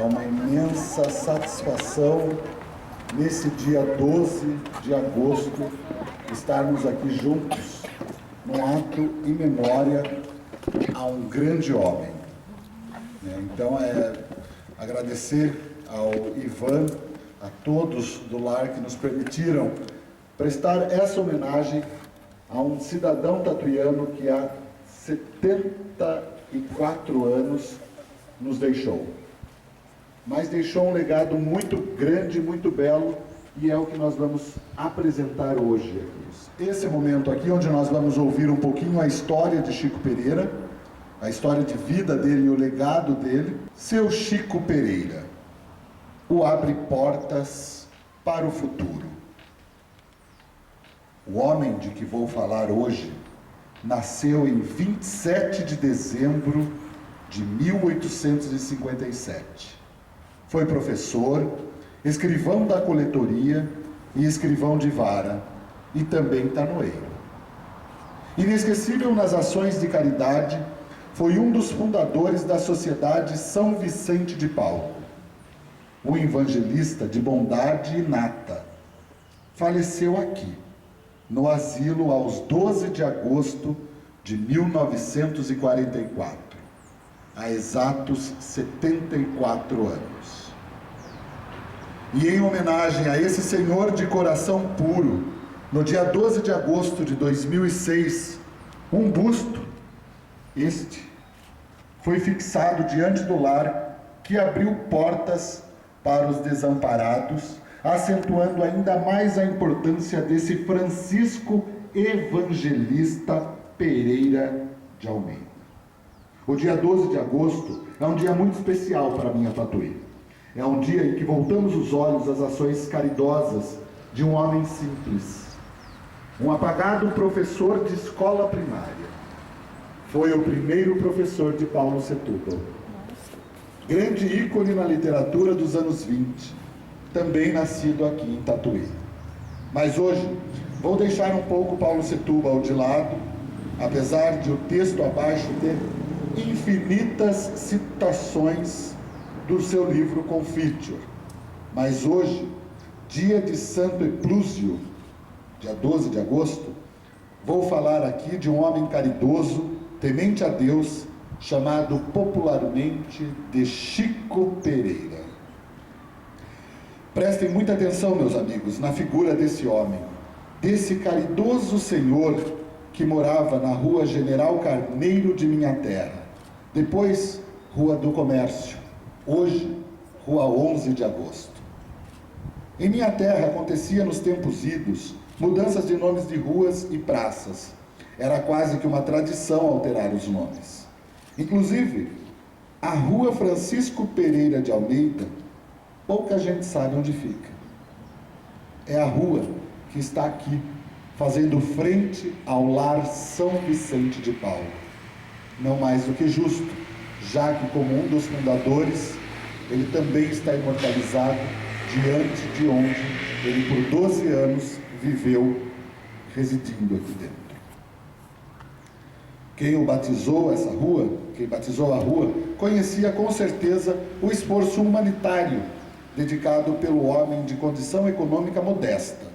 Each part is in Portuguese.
uma imensa satisfação, nesse dia 12 de agosto, estarmos aqui juntos, num ato em memória a um grande homem. Então, agradecer ao Ivan, a todos do lar que nos permitiram prestar essa homenagem a um cidadão tatuiano que há 74 anos nos deixou. Mas deixou um legado muito grande, muito belo, e é o que nós vamos apresentar hoje aqui. Esse momento aqui, onde nós vamos ouvir um pouquinho a história de Chico Pereira, a história de vida dele e o legado dele. Seu Chico Pereira, o abre portas para o futuro. O homem de que vou falar hoje nasceu em 27 de dezembro de 1857. Foi professor, escrivão da coletoria e escrivão de vara, e também tanoeiro. Inesquecível nas ações de caridade, foi um dos fundadores da Sociedade São Vicente de Paulo. Um evangelista de bondade inata. Faleceu aqui, no asilo, aos 12 de agosto de 1944, há exatos 74 anos. E em homenagem a esse senhor de coração puro, no dia 12 de agosto de 2006, um busto, foi fixado diante do lar que abriu portas para os desamparados, acentuando ainda mais a importância desse Francisco Evangelista Pereira de Almeida. O dia 12 de agosto é um dia muito especial para a minha Tatuí. É um dia em que voltamos os olhos às ações caridosas de um homem simples, um apagado professor de escola primária. Foi o primeiro professor de Paulo Setúbal. Grande ícone na literatura dos anos 20, também nascido aqui em Tatuí. Mas hoje vou deixar um pouco Paulo Setúbal de lado, apesar de o texto abaixo ter infinitas citações do seu livro Confiteor. Mas hoje, dia de Santo Eplúzio, dia 12 de agosto, vou falar aqui de um homem caridoso, temente a Deus, chamado popularmente de Chico Pereira. Prestem muita atenção, meus amigos, na figura desse homem, desse caridoso senhor que morava na rua General Carneiro de minha terra, depois Rua do Comércio, hoje Rua 11 de agosto. Em minha terra acontecia nos tempos idos mudanças de nomes de ruas e praças. Era quase que uma tradição alterar os nomes. Inclusive, a Rua Francisco Pereira de Almeida, pouca gente sabe onde fica. É a rua que está aqui, fazendo frente ao lar São Vicente de Paulo. Não mais do que justo, já que, como um dos fundadores, ele também está imortalizado diante de onde ele, por 12 anos, viveu residindo aqui dentro. Quem batizou a rua, conhecia com certeza o esforço humanitário dedicado pelo homem de condição econômica modesta,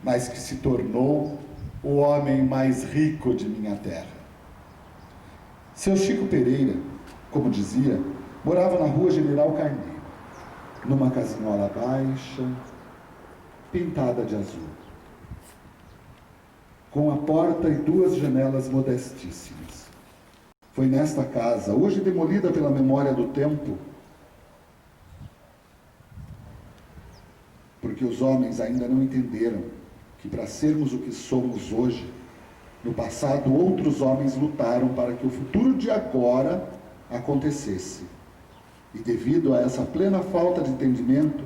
mas que se tornou o homem mais rico de minha terra. Seu Chico Pereira, como dizia, morava na Rua General Carneiro, numa casinhola baixa, pintada de azul, com a porta e 2 janelas modestíssimas. Foi nesta casa, hoje demolida pela memória do tempo, porque os homens ainda não entenderam que para sermos o que somos hoje, no passado outros homens lutaram para que o futuro de agora acontecesse. E devido a essa plena falta de entendimento,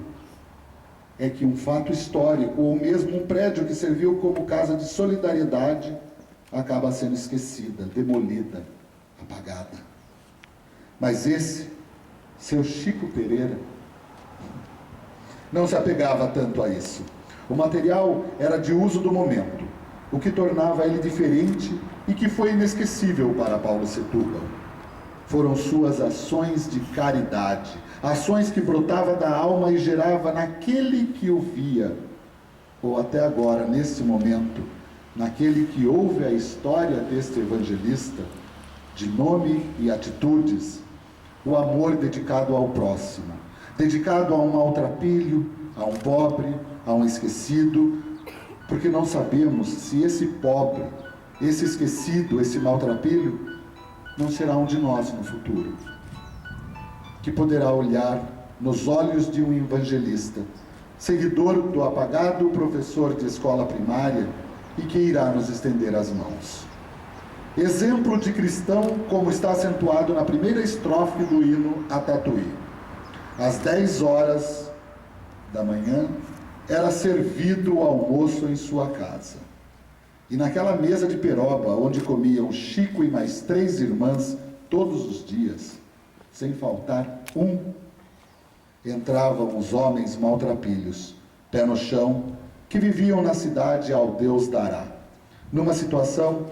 é que um fato histórico, ou mesmo um prédio que serviu como casa de solidariedade, acaba sendo esquecida, demolida, apagada. Mas esse, seu Chico Pereira, não se apegava tanto a isso. O material era de uso do momento, o que tornava ele diferente e que foi inesquecível para Paulo Setúbal. foram suas ações de caridade, ações que brotavam da alma e gerava naquele que o via, ou até agora, nesse momento, naquele que ouve a história deste evangelista, de nome e atitudes, o amor dedicado ao próximo, dedicado a um maltrapilho, a um pobre, a um esquecido, porque não sabemos se esse pobre, esse esquecido, esse maltrapilho, não será um de nós no futuro, que poderá olhar nos olhos de um evangelista, seguidor do apagado professor de escola primária e que irá nos estender as mãos. Exemplo de cristão, como está acentuado na primeira estrofe do hino a Tatuí. Às 10 horas da manhã, era servido o almoço em sua casa. E naquela mesa de peroba, onde comiam Chico e mais 3 irmãs todos os dias, sem faltar um, entravam os homens maltrapilhos, pé no chão, que viviam na cidade ao Deus dará. Numa situação,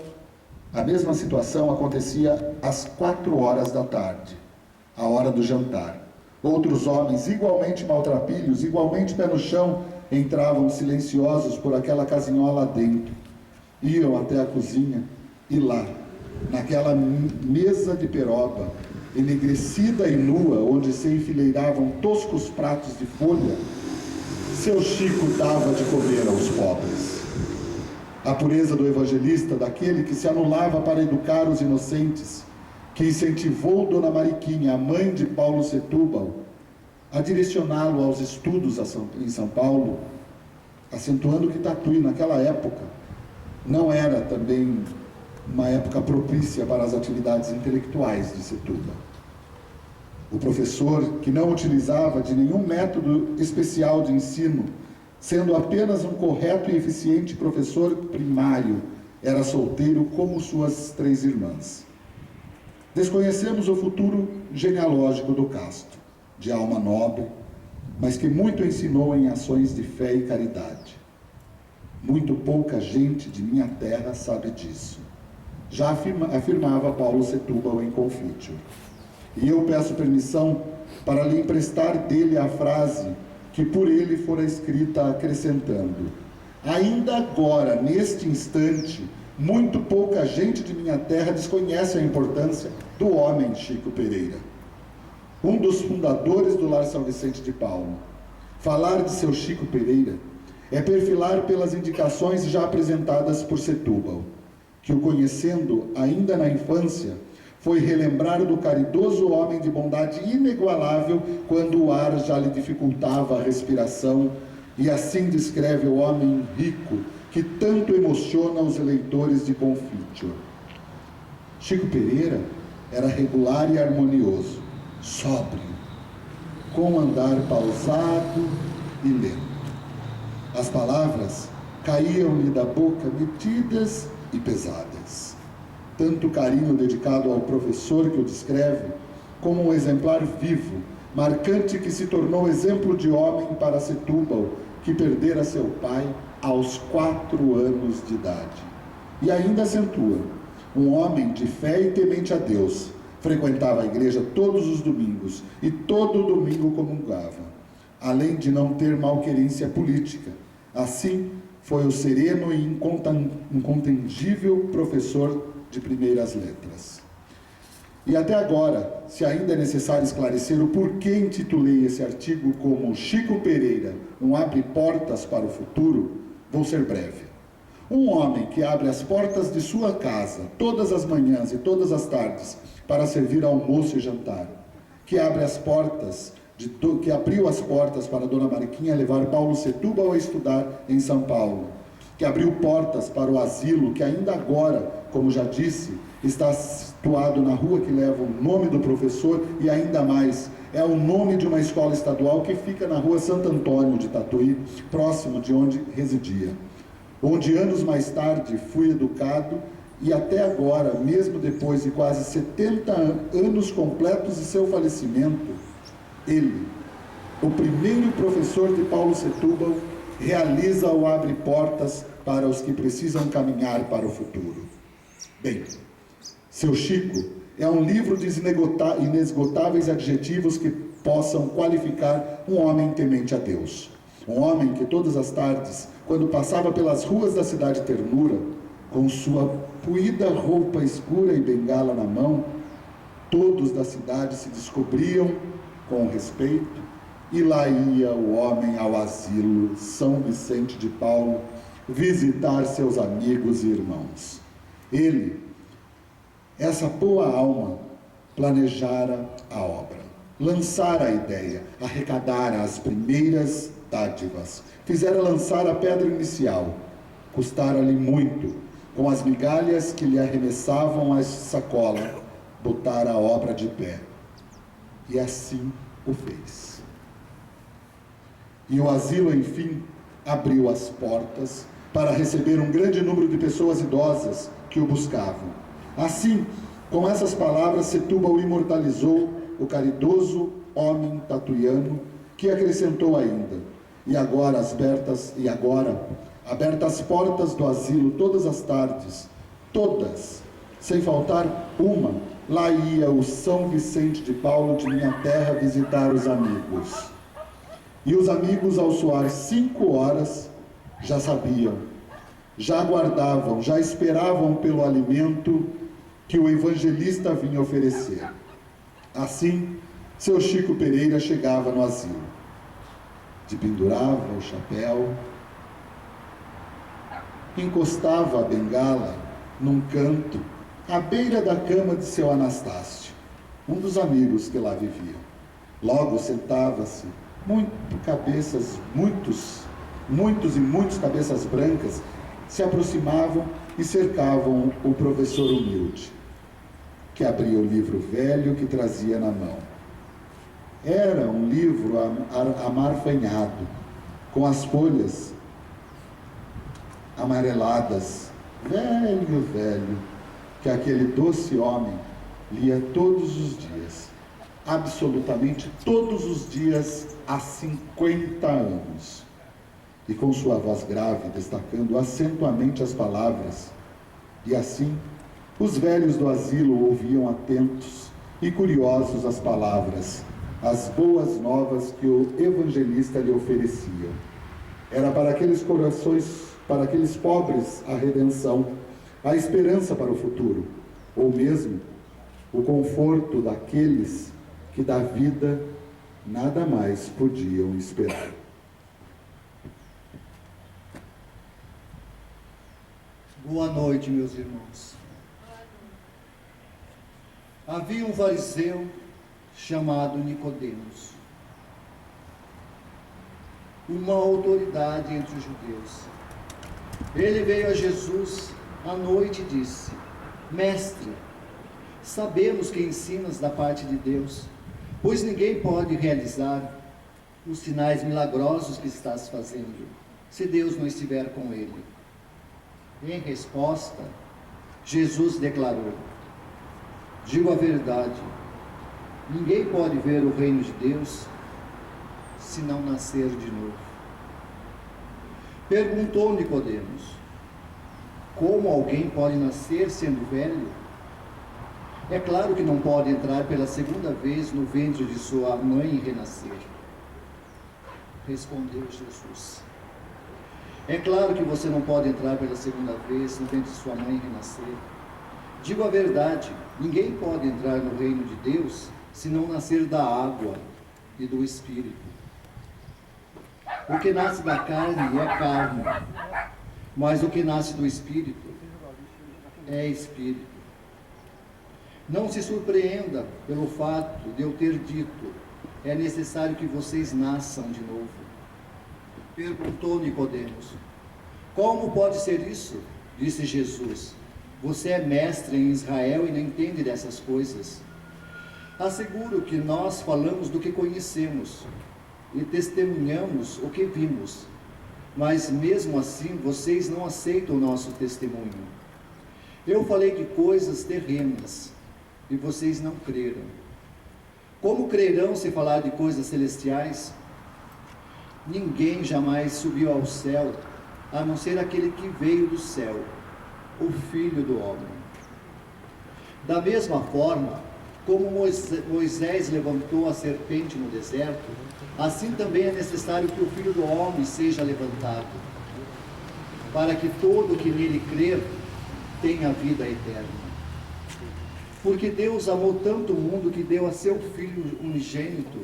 a mesma situação acontecia às 4 horas da tarde, a hora do jantar. Outros homens, igualmente maltrapilhos, igualmente pé no chão, entravam silenciosos por aquela casinhola dentro. Iam até a cozinha e lá, naquela mesa de peroba, enegrecida e nua, onde se enfileiravam toscos pratos de folha, seu Chico dava de comer aos pobres. A pureza do evangelista, daquele que se anulava para educar os inocentes, que incentivou Dona Mariquinha, a mãe de Paulo Setúbal, a direcioná-lo aos estudos em São Paulo, acentuando que Tatuí, naquela época, não era também uma época propícia para as atividades intelectuais de Setúbal. O professor, que não utilizava de nenhum método especial de ensino, sendo apenas um correto e eficiente professor primário, era solteiro como suas 3 irmãs. Desconhecemos o futuro genealógico do casto, de alma nobre, mas que muito ensinou em ações de fé e caridade. Muito pouca gente de minha terra sabe disso. Já afirmava Paulo Setúbal em Confítio. E eu peço permissão para lhe emprestar dele a frase que por ele fora escrita, acrescentando: ainda agora, neste instante, muito pouca gente de minha terra desconhece a importância do homem Chico Pereira, um dos fundadores do Lar São Vicente de Paulo. Falar de seu Chico Pereira é perfilar pelas indicações já apresentadas por Setúbal, que o conhecendo ainda na infância, foi relembrar do caridoso homem de bondade inigualável quando o ar já lhe dificultava a respiração, e assim descreve o homem rico que tanto emociona os eleitores de Confítio. Chico Pereira era regular e harmonioso, sóbrio, com andar pausado e lento. As palavras caíam-lhe da boca metidas e pesadas. Tanto carinho dedicado ao professor que o descreve, como um exemplar vivo, marcante, que se tornou exemplo de homem para Setúbal, que perdera seu pai aos 4 anos de idade. E ainda acentua, um homem de fé e temente a Deus, frequentava a igreja todos os domingos e todo domingo comungava, além de não ter malquerência política. Assim, foi o sereno e incontendível professor de primeiras letras. E até agora, se ainda é necessário esclarecer o porquê intitulei esse artigo como Chico Pereira, um abre portas para o futuro, vou ser breve. Um homem que abre as portas de sua casa todas as manhãs e todas as tardes para servir almoço e jantar, que abre as portas que abriu as portas para Dona Mariquinha levar Paulo Setúbal a estudar em São Paulo, que abriu portas para o asilo, que ainda agora, como já disse, está situado na rua que leva o nome do professor, e ainda mais, é o nome de uma escola estadual que fica na rua Santo Antônio de Tatuí, próximo de onde residia, onde anos mais tarde fui educado, e até agora, mesmo depois de quase 70 anos completos de seu falecimento, ele, o primeiro professor de Paulo Setúbal, realiza o abre portas para os que precisam caminhar para o futuro. Bem, seu Chico É um livro de inesgotáveis adjetivos que possam qualificar um homem temente a Deus. Um homem que todas as tardes, quando passava pelas ruas da cidade Ternura, com sua puída roupa escura e bengala na mão, todos da cidade se descobriam com respeito, e lá ia o homem ao asilo São Vicente de Paulo visitar seus amigos e irmãos. Ele, essa boa alma, planejara a obra, lançara a ideia, arrecadara as primeiras dádivas, fizera lançar a pedra inicial, custara-lhe muito, com as migalhas que lhe arremessavam a sacola, botar a obra de pé. E assim o fez. E o asilo, enfim, abriu as portas para receber um grande número de pessoas idosas que o buscavam. Assim, com essas palavras, Setúbal imortalizou o caridoso homem tatuiano, que acrescentou ainda: e agora, abertas as portas do asilo todas as tardes, todas, sem faltar uma, lá ia o São Vicente de Paulo de minha terra visitar os amigos. E os amigos, ao soar 5 horas, já sabiam, já aguardavam, já esperavam pelo alimento que o evangelista vinha oferecer. Assim, seu Chico Pereira chegava no asilo. Dependurava o chapéu, encostava a bengala num canto, à beira da cama de seu Anastácio, um dos amigos que lá viviam. Logo sentava-se, muitos cabeças brancas se aproximavam e cercavam o professor humilde, que abria o livro velho que trazia na mão. Era um livro amarfanhado, com as folhas amareladas, velho, que aquele doce homem lia todos os dias, absolutamente todos os dias, há 50 anos. E com sua voz grave, destacando acentuamente as palavras. E assim, os velhos do asilo ouviam atentos e curiosos as palavras, as boas novas que o evangelista lhe oferecia. Era para aqueles corações, para aqueles pobres, a redenção, a esperança para o futuro, ou mesmo o conforto daqueles que da vida nada mais podiam esperar. Boa noite, meus irmãos. Havia um fariseu chamado Nicodemos, uma autoridade entre os judeus. Ele veio a Jesus à noite e disse: Mestre, sabemos que ensinas da parte de Deus, pois ninguém pode realizar os sinais milagrosos que estás fazendo, se Deus não estiver com ele. Em resposta, Jesus declarou: digo a verdade, ninguém pode ver o reino de Deus se não nascer de novo. Perguntou Nicodemos: como alguém pode nascer sendo velho? É claro que não pode entrar pela segunda vez no ventre de sua mãe e renascer. Respondeu Jesus: é claro que você não pode entrar pela segunda vez no ventre de sua mãe e renascer. Digo a verdade, ninguém pode entrar no reino de Deus se não nascer da água e do Espírito. O que nasce da carne é carne, mas o que nasce do Espírito é Espírito. Não se surpreenda pelo fato de eu ter dito: é necessário que vocês nasçam de novo. Perguntou Nicodemos: como pode ser isso? Disse Jesus: você é mestre em Israel e não entende dessas coisas. Asseguro que nós falamos do que conhecemos e testemunhamos o que vimos, mas mesmo assim vocês não aceitam o nosso testemunho. Eu falei de coisas terrenas e vocês não creram. Como crerão se falar de coisas celestiais? Ninguém jamais subiu ao céu, a não ser aquele que veio do céu, o Filho do Homem. Da mesma forma, como Moisés levantou a serpente no deserto, assim também é necessário que o Filho do Homem seja levantado, para que todo que nele crer tenha vida eterna. Porque Deus amou tanto o mundo que deu a seu Filho unigênito,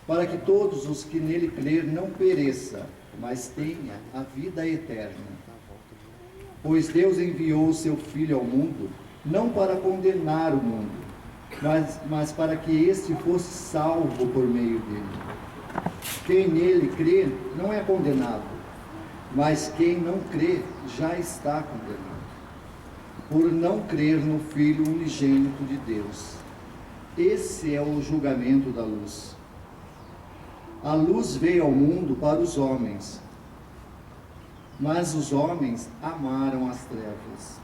para que todos os que nele crer não pereça, mas tenha a vida eterna. Pois Deus enviou o seu Filho ao mundo, não para condenar o mundo, mas para que este fosse salvo por meio dele. Quem nele crê não é condenado, mas quem não crê já está condenado, por não crer no Filho unigênito de Deus. Esse é o julgamento da luz. A luz veio ao mundo para os homens, mas os homens amaram as trevas,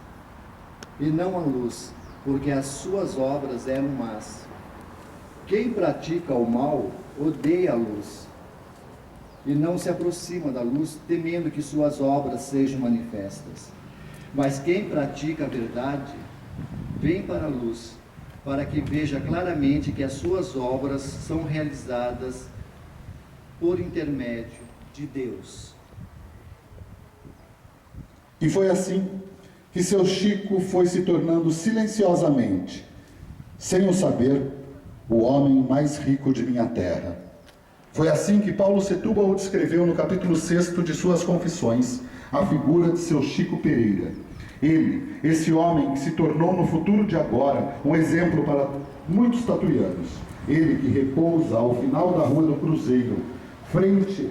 e não a luz, porque as suas obras eram más. Quem pratica o mal odeia a luz, e não se aproxima da luz, temendo que suas obras sejam manifestas. Mas quem pratica a verdade, vem para a luz, para que veja claramente que as suas obras são realizadas por intermédio de Deus. E foi assim que seu Chico foi se tornando silenciosamente, sem o saber, o homem mais rico de minha terra. Foi assim que Paulo Setúbal descreveu no capítulo 6 de suas Confissões a figura de seu Chico Pereira. Ele, esse homem que se tornou no futuro de agora um exemplo para muitos tatuianos. Ele que repousa ao final da Rua do Cruzeiro, frente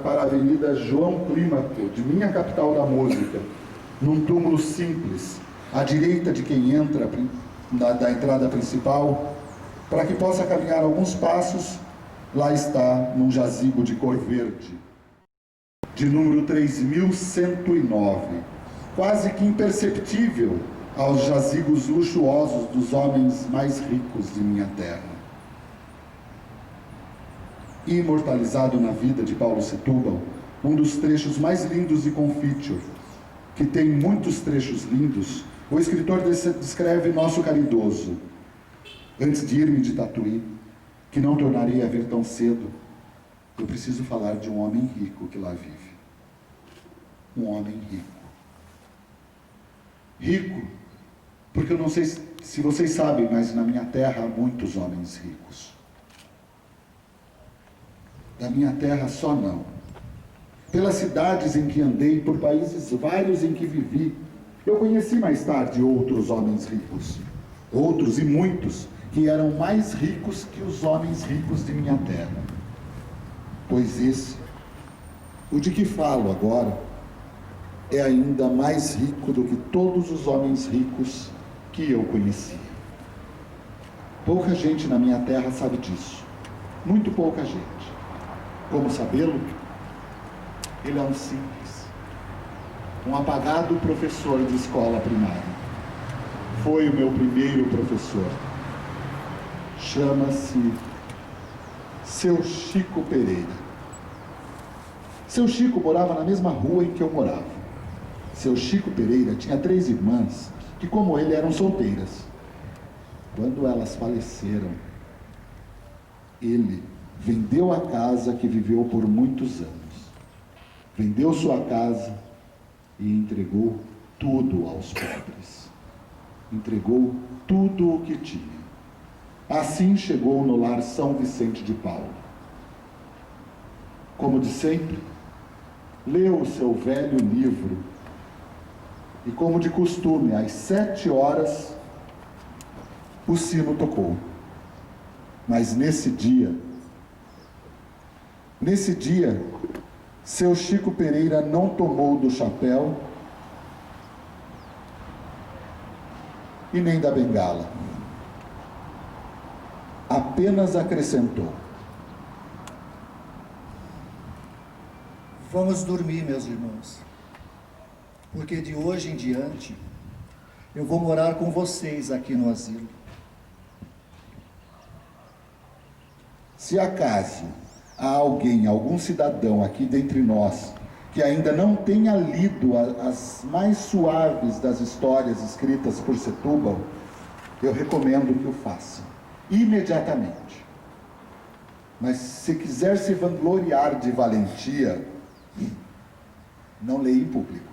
para a Avenida João Clímaco, de minha capital da música, num túmulo simples, à direita de quem entra da entrada principal, para que possa caminhar alguns passos. Lá está, num jazigo de cor verde, de número 3109, quase que imperceptível aos jazigos luxuosos dos homens mais ricos de minha terra. Imortalizado na vida de Paulo Setúbal, um dos trechos mais lindos de Confítio, que tem muitos trechos lindos, o escritor descreve nosso caridoso: antes de ir-me de Tatuí, que não tornarei a ver tão cedo, eu preciso falar de um homem rico que lá vive. Um homem rico. Rico, porque eu não sei se vocês sabem, mas na minha terra há muitos homens ricos. Da minha terra só não. Pelas cidades em que andei, por países vários em que vivi, eu conheci mais tarde outros homens ricos. Outros e muitos que eram mais ricos que os homens ricos de minha terra. Pois esse, o de que falo agora, é ainda mais rico do que todos os homens ricos que eu conhecia. Pouca gente na minha terra sabe disso. Muito pouca gente. Como sabê-lo? Ele é um simples, um apagado professor de escola primária. Foi o meu primeiro professor. Chama-se seu Chico Pereira. Seu Chico morava na mesma rua em que eu morava. Seu Chico Pereira tinha 3 irmãs que, como ele, eram solteiras. Quando elas faleceram, ele vendeu a casa que viveu por muitos anos. Vendeu sua casa e entregou tudo aos pobres. Entregou tudo o que tinha. Assim chegou no lar São Vicente de Paulo. Como de sempre, leu o seu velho livro e, como de costume, às 7 horas, o sino tocou. Mas nesse dia, seu Chico Pereira não tomou do chapéu e nem da bengala. Apenas acrescentou: Vamos dormir, meus irmãos, porque de hoje em diante eu vou morar com vocês aqui no asilo. Se acaso há alguém, algum cidadão aqui dentre nós, que ainda não tenha lido as mais suaves das histórias escritas por Setúbal, eu recomendo que o façam, imediatamente. Mas se quiser se vangloriar de valentia, não leia em público.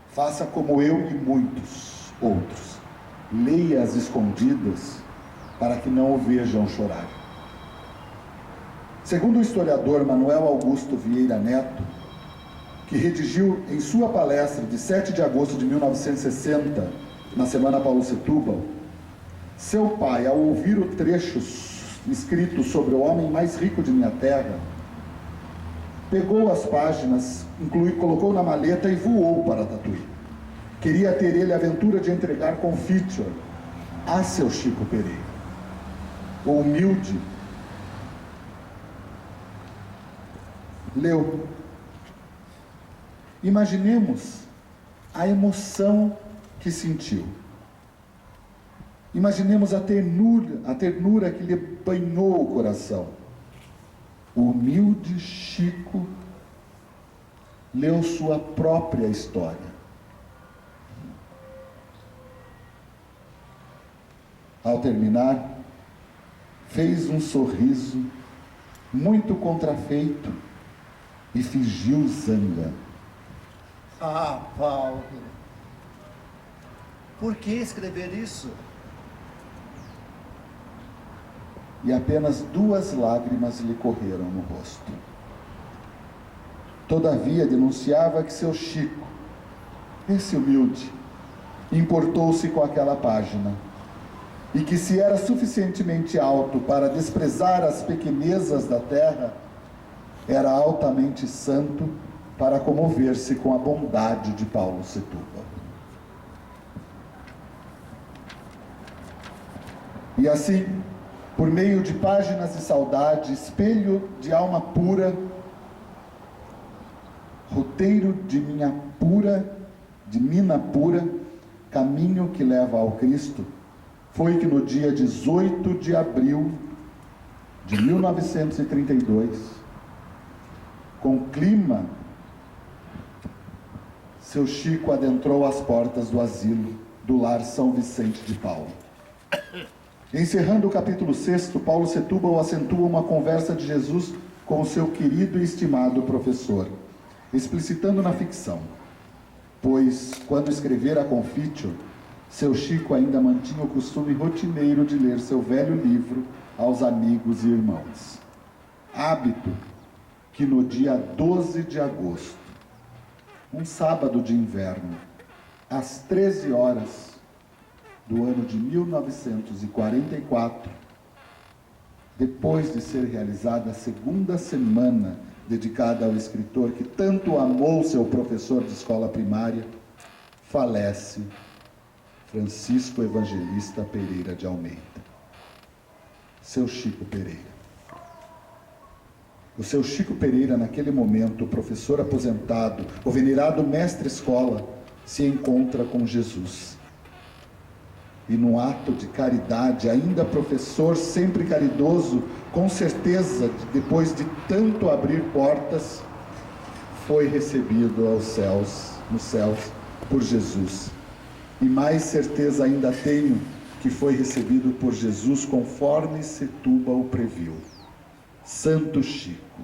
Faça como eu e muitos outros. Leia às escondidas, para que não o vejam chorar. Segundo o historiador Manuel Augusto Vieira Neto, que redigiu em sua palestra de 7 de agosto de 1960, na Semana Paulo Setúbal, seu pai, ao ouvir o trecho escrito sobre o homem mais rico de minha terra, pegou as páginas, colocou na maleta e voou para Tatuí. Queria ter ele a aventura de entregar Confiture a seu Chico Pereira. O humilde leu. Imaginemos a emoção que sentiu. Imaginemos a ternura que lhe banhou o coração. O humilde Chico leu sua própria história. Ao terminar, fez um sorriso muito contrafeito e fingiu zanga. Ah, Paulo, por que escrever isso? E apenas 2 lágrimas lhe correram no rosto. Todavia denunciava que seu Chico, esse humilde, importou-se com aquela página, e que se era suficientemente alto para desprezar as pequenezas da terra, era altamente santo para comover-se com a bondade de Paulo Setúbal. E assim, por meio de páginas de saudade, espelho de alma pura, roteiro de mina pura, caminho que leva ao Cristo, foi que no dia 18 de abril de 1932, com clima, seu Chico adentrou as portas do asilo do lar São Vicente de Paulo. Encerrando o capítulo 6, Paulo Setúbal acentua uma conversa de Jesus com o seu querido e estimado professor, explicitando na ficção, pois, quando escrevera a Confiture, seu Chico ainda mantinha o costume rotineiro de ler seu velho livro aos amigos e irmãos. Hábito que no dia 12 de agosto, um sábado de inverno, às 13 horas do ano de 1944, depois de ser realizada a segunda semana dedicada ao escritor que tanto amou seu professor de escola primária, falece Francisco Evangelista Pereira de Almeida, seu Chico Pereira. O seu Chico Pereira, naquele momento, o professor aposentado, o venerado mestre-escola, se encontra com Jesus. E num ato de caridade, ainda professor, sempre caridoso, com certeza, depois de tanto abrir portas, foi recebido aos céus, nos céus, por Jesus. E mais certeza ainda tenho que foi recebido por Jesus conforme Setúbal o previu. Santo Chico,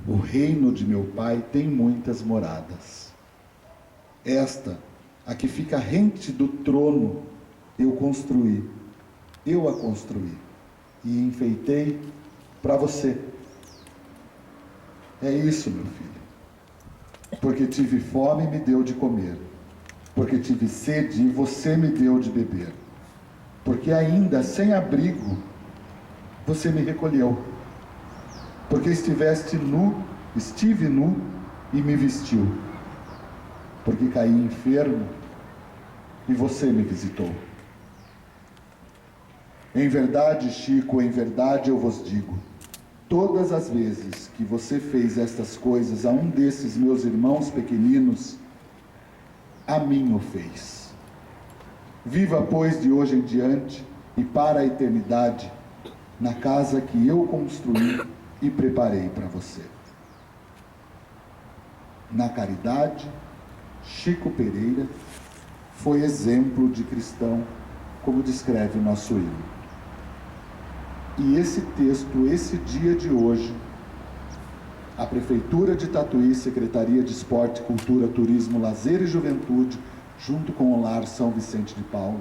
o reino de meu Pai tem muitas moradas. Esta, a que fica rente do trono, eu a construí e enfeitei para você. É isso, meu filho. Porque tive fome e me deu de comer. Porque tive sede e você me deu de beber. Porque ainda sem abrigo, você me recolheu. Porque estive nu e me vestiu. Porque caí enfermo e você me visitou. Em verdade, Chico, em verdade eu vos digo, todas as vezes que você fez estas coisas a um desses meus irmãos pequeninos, a mim o fez. Viva, pois, de hoje em diante e para a eternidade, na casa que eu construí e preparei para você. Na caridade, Chico Pereira, foi exemplo de cristão, como descreve o nosso hino. E esse texto, esse dia de hoje, a Prefeitura de Tatuí, Secretaria de Esporte, Cultura, Turismo, Lazer e Juventude, junto com o Lar São Vicente de Paulo,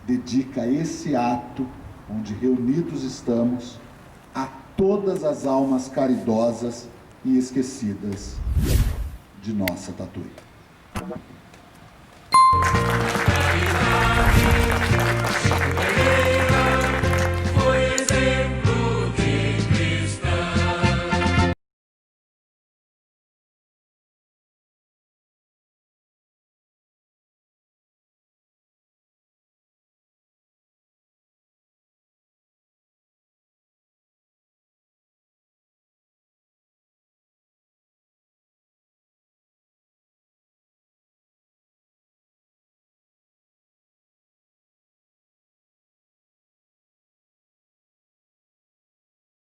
dedica esse ato, onde reunidos estamos, a todas as almas caridosas e esquecidas de nossa Tatuí.